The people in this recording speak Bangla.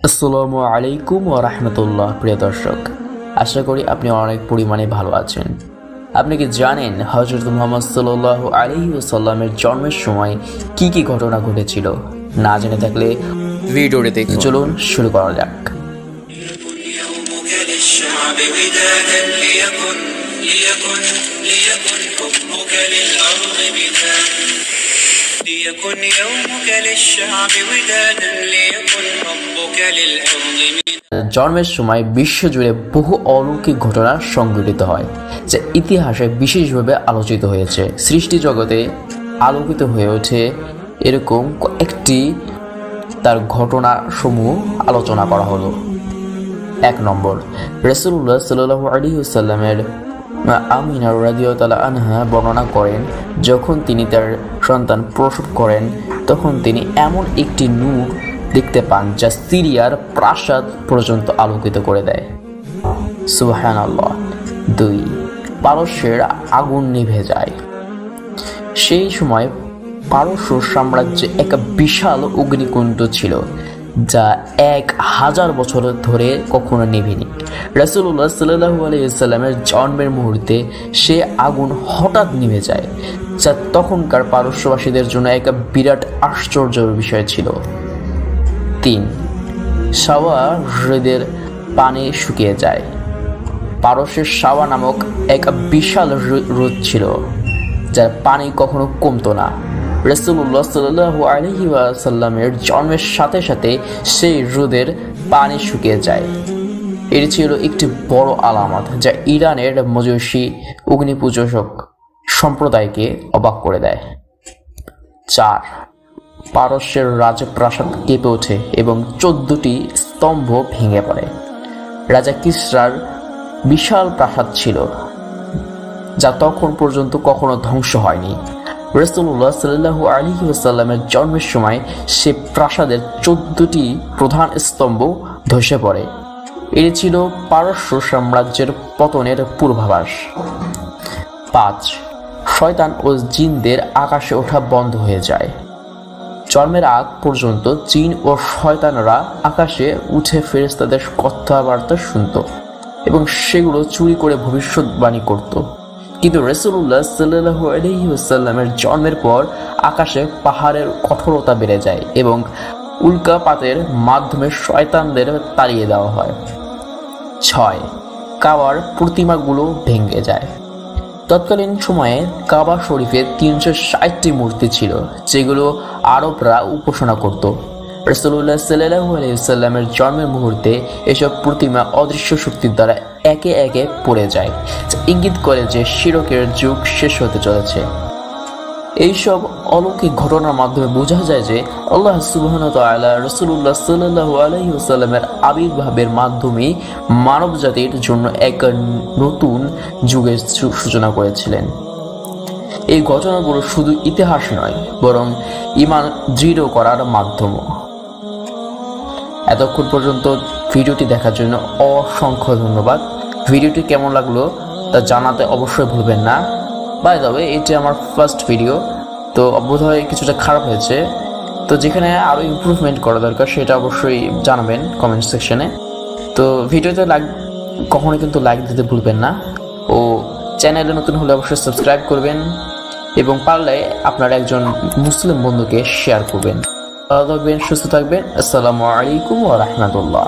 আসসালামু আলাইকুম ওয়া রাহমাতুল্লাহ। প্রিয় দর্শক, আশা করি আপনি অনেক পরিমাণে ভালো আছেন। আপনি কি জানেন হযরত মুহাম্মদ সাল্লাল্লাহু আলাইহি ওয়াসাল্লামের জন্মের সময় কি কি ঘটনা ঘটেছিল? না জেনে থাকলে ভিডিওটি দেখে চলুন শুরু করা যাক। ليكن يومك للشعب ودادا ليكن ربك للأرض জন্মের সময় বিশ্বজুড়ে বহু অলৌকিক ঘটনা সংঘটিত হয়, যা ইতিহাসে বিশেষভাবে আলোচিত হয়েছে। সৃষ্টি জগতে আলোকিত হয়ে ওঠে এরকম কয়েকটি তার ঘটনা সমূহ আলোচনা করা হলো। 1 নম্বর, রাসূলুল্লাহ সাল্লাল্লাহু আলাইহি ওয়াসাল্লামের আমিনা রাদিয়াল্লাহু আনহা বর্ণনা করেন, যখন তিনি তার সন্তান প্রসব করেন তখন তিনি এমন একটি নূর দেখতে পান যা সিরিয়ার প্রাসাদ পর্যন্ত আলোকিত করে দেয়। সুবহানাল্লাহ। 2, পারস্যের আগুন নিভে যায়। সেই সময় পারস্য সাম্রাজ্যে এক বিশাল অগ্নিকুণ্ড ছিল যা 1000 বছর ধরে কখনো নিভেনি। রাসূলুল্লাহ সাল্লাল্লাহু আলাইহি ওয়াসাল্লামের জন্মের মুহূর্তে সে আগুন হঠাৎ নিভে যায়, যা তখনকার পারস্যবাসীদের জন্য এক বিরাট আশ্চর্যের বিষয় ছিল। 3, সাওয়া হ্রদের পানি শুকিয়ে যায়। পারস্যের সাওয়া নামক এক বিশাল হ্রদ ছিল যার পানি কখনো কমতো না। রাসূলুল্লাহ সাল্লাল্লাহু আলাইহি ওয়াসাল্লামের জন্মের সাথে সাথে সেই হ্রদের পানি শুকিয়ে যায়। এটি ছিল একটি বড় আলামত যা ইরানের মজুসি অগ্নিপূজক সম্প্রদায়কে অবাক করে দেয়। 4, পারস্যের রাজপ্রাসাদ কেঁপে ওঠে এবং 14টি স্তম্ভ ভেঙে পড়ে। রাজা কিসরার বিশাল প্রাসাদ ছিল যা তখন পর্যন্ত কখনো ধ্বংস হয়নি। রাসূলুল্লাহ সাল্লাল্লাহু আলাইহি ওয়াসাল্লামের জন্মের সময় সে প্রাসাদের 14টি প্রধান স্তম্ভ ধসে পড়ে। এটি ছিল পারস্য সাম্রাজ্যের পতনের পূর্বাভাস। 5, শয়তান ও জিনদের আকাশে ওঠা বন্ধ হয়ে যায়। জন্মের আগ পর্যন্ত জিন ও শয়তানরা আকাশে উঠে ফেরেশতাদের কথাবার্তা শুনত এবং সেগুলো চুরি করে ভবিষ্যৎবাণী করত। কিন্তু রাসূলুল্লাহ সাল্লাল্লাহু আলাইহি ওয়াসাল্লামের জন্মের পর আকাশে পাহাড়ের কঠোরতা বেড়ে যায় এবং উল্কাপাতের মাধ্যমে শয়তানদের তাড়িয়ে দেওয়া হয়। 6, কাবার প্রতিমাগুলো ভেঙে যায়। তৎকালীন সময়ে কাবা শরীফে 360টি মূর্তি ছিল যেগুলো আরবরা উপাসনা করত। রাসূলুল্লাহ সাল্লাল্লাহু আলাইহি ওয়াসাল্লামের জন্মের মুহূর্তে এসব প্রতিমা অদৃশ্য শক্তির দ্বারা একে একে পড়ে যায়, যা ইঙ্গিত করে যে শিরকের যুগ শেষ হতে চলেছে। এইসব অলৌকিক ঘটনার মাধ্যমে বোঝা যায় যে আল্লাহ সুবহানাহু ওয়া তাআলা রাসূলুল্লাহ সাল্লাল্লাহু আলাইহি ওয়াসাল্লামের আবির্ভাবের মাধ্যমে মানব জাতির জন্য এক নতুন যুগের সূচনা করেছিলেন। এই ঘটনাগুলো শুধু ইতিহাস নয়, বরং ঈমান দৃঢ় করার মাধ্যমও। এতক্ষণ পর্যন্ত ভিডিওটি দেখার জন্য অসংখ্য ধন্যবাদ। ভিডিওটি কেমন লাগলো তা জানাতে অবশ্যই ভুলবেন না। বাই দ্য ওয়ে, এটি আমার ফার্স্ট ভিডিও, তো বোধহয় কিছুটা খারাপ হয়েছে। তো যেখানে আরও ইমপ্রুভমেন্ট করা দরকার সেটা অবশ্যই জানাবেন কমেন্ট সেকশনে। তো ভিডিওতে কখনোই কিন্তু লাইক দিতে ভুলবেন না, ও চ্যানেলে নতুন হলে অবশ্যই সাবস্ক্রাইব করবেন এবং পারলে আপনার একজন মুসলিম বন্ধুকে শেয়ার করবেন। ভালো থাকবেন, সুস্থ থাকবেন। আসসালামু আলাইকুম ওয়া রাহমাতুল্লাহ।